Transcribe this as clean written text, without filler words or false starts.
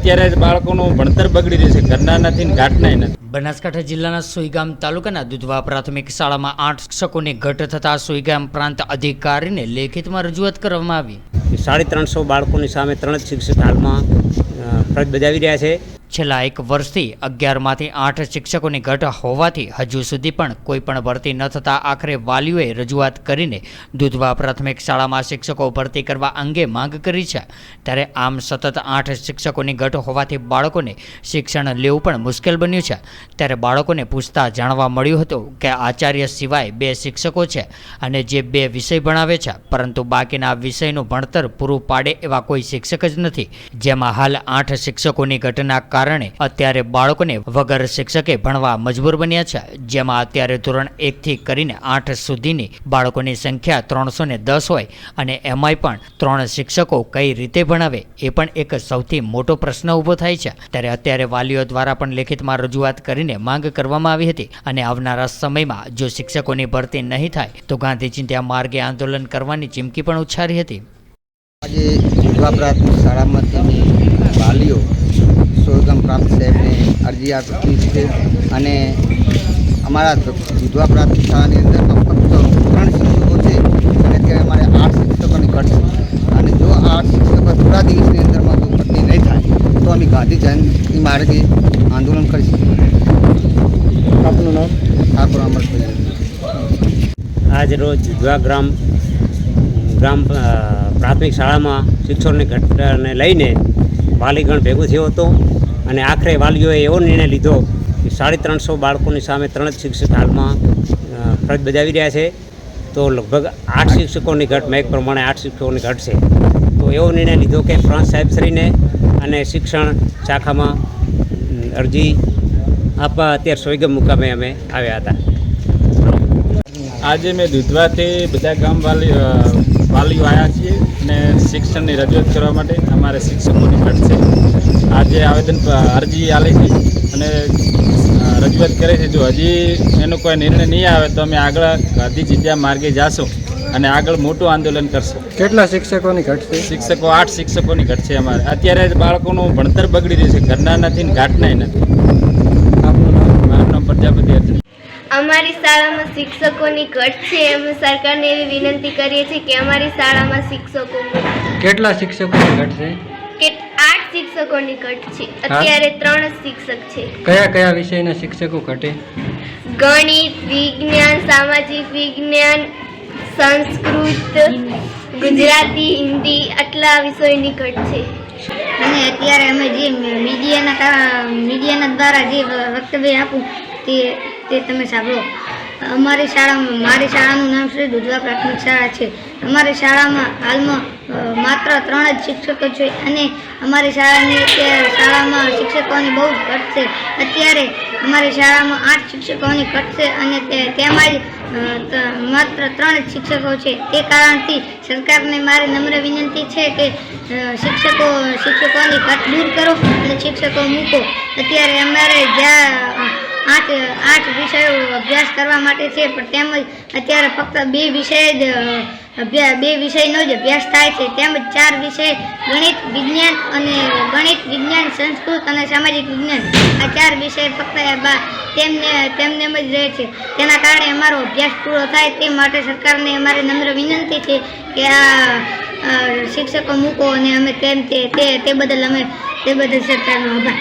અત્યારે બાળકોનું ભણતર બગડી રહ્યું છે, ઘરના નથી ને ઘાટના નથી. બનાસકાંઠા જિલ્લાના સુઈગામ તાલુકાના દુધવા પ્રાથમિક શાળામાં 8 શિક્ષકોની ઘટ થતાં સુઈગામ પ્રાંત અધિકારીને લેખિતમાં રજૂઆત કરવામાં આવી. 350 બાળકોની સામે 3 જ શિક્ષક હાલમાં ફરજ બજાવી રહ્યા છે. છેલ્લા 1 વર્ષથી 11માંથી 8 શિક્ષકોની ઘટ હોવાથી હજુ સુધી પણ કોઈ પણ ભરતી ન થતાં આખરે વાલીઓએ રજૂઆત કરીને દુધવા પ્રાથમિક શાળામાં શિક્ષકો ભરતી કરવા અંગે માંગ કરી છે. ત્યારે આમ સતત 8 શિક્ષકોની ઘટ હોવાથી બાળકોને શિક્ષણ લેવું પણ મુશ્કેલ બન્યું છે. ત્યારે બાળકોને પૂછતા જાણવા મળ્યું હતું કે આચાર્ય સિવાય 2 શિક્ષકો છે અને જે 2 વિષય ભણાવે છે, પરંતુ બાકીના વિષયનું ભણતર પૂરું પાડે એવા કોઈ શિક્ષક જ નથી. જેમાં હાલ 8 શિક્ષકોની ઘટના કારણે અત્યારે બાળકોને વગર શિક્ષકે ભણવા મજબૂર બન્યા છે. જેમાં અત્યારે ધોરણ 1 થી કરીને 8 સુધીની બાળકોની સંખ્યા 310 હોય અને એમાંય પણ 3 શિક્ષકો કઈ રીતે ભણાવે એ પણ એક સૌથી મોટો પ્રશ્ન ઊભો થાય છે. ત્યારે અત્યારે વાલીઓ દ્વારા પણ લેખિતમાં રજૂઆત કરીને માંગ કરવામાં આવી હતી અને આવનારા સમયમાં જો શિક્ષકોની ભરતી નહીં થાય તો ગાંધી ચિંધ્યા માર્ગે આંદોલન કરવાની ચીમકી પણ ઉચ્ચારી હતી. આજે દુધવા પ્રાથમિક શાળામાંથી વાલીઓ સુઈગામ પ્રાંત સાહેબને અરજી આપી છે અને અમારા દુધવા પ્રાથમિક શાળાની અંદરમાં ફક્ત 3 શિક્ષકો છે અને અત્યારે અમારે 8 શિક્ષકોની ઘટ છે અને જો 8 શિક્ષકો થોડા દિવસની અંદરમાં જો ભરતી નહીં થાય તો અમે ગાંધી જયંતિ માર્ગે આંદોલન કરીશું. આપનું નામ? ઠાકોર અમરભાઈ. આજ રોજ દુધવા ગ્રામ પ્રાથમિક શાળામાં શિક્ષકોની ઘટને લઈને વાલીગણ ભેગું થયો હતો અને આખરે વાલીઓએ એવો નિર્ણય લીધો કે 350 બાળકોની સામે 3 જ શિક્ષક હાલમાં ફરજ બજાવી રહ્યા છે. તો લગભગ 8 શિક્ષકોની ઘટ મેં પ્રમાણે 8 શિક્ષકોની ઘટ છે. તો એવો નિર્ણય લીધો કે પ્રાંત સાહેબશ્રીને અને શિક્ષણ શાખામાં અરજી આપવા અત્યારે સુઈગામ મુકામે અમે આવ્યા હતા. આજે મેં દુધવાથી બધા ગામ વાલીઓ આવ્યા છીએ અને શિક્ષણની રજૂઆત કરવા માટે. અમારે શિક્ષકોની ઘટ છે. આજે આવેદન અરજી આલી છે અને રજૂઆત કરે છે. જો હજી એનો કોઈ નિર્ણય નહીં આવે તો અમે આગળ ગાંધી ચિંધ્યા માર્ગે જાશું અને આગળ મોટું આંદોલન કરશું. કેટલા શિક્ષકોની ઘટ છે? શિક્ષકો 8 શિક્ષકોની ઘટ છે અમારે. અત્યારે બાળકોનું ભણતર બગડી રહ્યું છે, ઘરના નથી ને ઘાટના નથી. મારું નામ પ્રજાપતિ હતું. અમારી શાળામાં શિક્ષકોની ઘટ છે. અમે સરકારને એવી વિનંતી કરીએ છીએ કે અમારી શાળામાં શિક્ષકો કેટલા શિક્ષકોની ઘટ છે? કે 8 શિક્ષકોની ઘટ છે. અત્યારે 3 જ શિક્ષક છે. કયા કયા વિષયના શિક્ષકો ઘટે? ગણિત, વિજ્ઞાન, સામાજિક વિજ્ઞાન, સંસ્કૃત, ગુજરાતી, હિન્દી આટલા વિષયોની ઘટ છે. અને અત્યારે અમે જે મીડિયાના દ્વારા જે વક્તવ્ય આપું તે તમે સાંભળો. મારી શાળાનું નામ શ્રી દુધવા પ્રાથમિક શાળા છે. અમારી શાળામાં હાલમાં માત્ર 3 જ શિક્ષકો છે અને અમારી શાળામાં શિક્ષકોની બહુ જ ઘટ છે. અત્યારે અમારી શાળામાં 8 શિક્ષકોની ઘટ છે અને તેમાં જ માત્ર 3 જ શિક્ષકો છે. તે કારણથી સરકારને મારી નમ્ર વિનંતી છે કે શિક્ષકોની ઘટ દૂર કરો અને શિક્ષકો મૂકો. અત્યારે અમારે જ્યાં 8 વિષયો અભ્યાસ કરવા માટે છે પણ તેમજ અત્યારે ફક્ત 2 વિષયનો જ અભ્યાસ થાય છે. તેમજ 4 વિષય ગણિત, વિજ્ઞાન, સંસ્કૃત અને સામાજિક વિજ્ઞાન આ 4 વિષય ફક્ત તેમને જ રહે છે. તેના કારણે અમારો અભ્યાસ પૂરો થાય તે માટે સરકારને અમારી નમ્ર વિનંતી છે કે આ શિક્ષકો મૂકો અને અમે તે બદલ સરકારનો આભાર.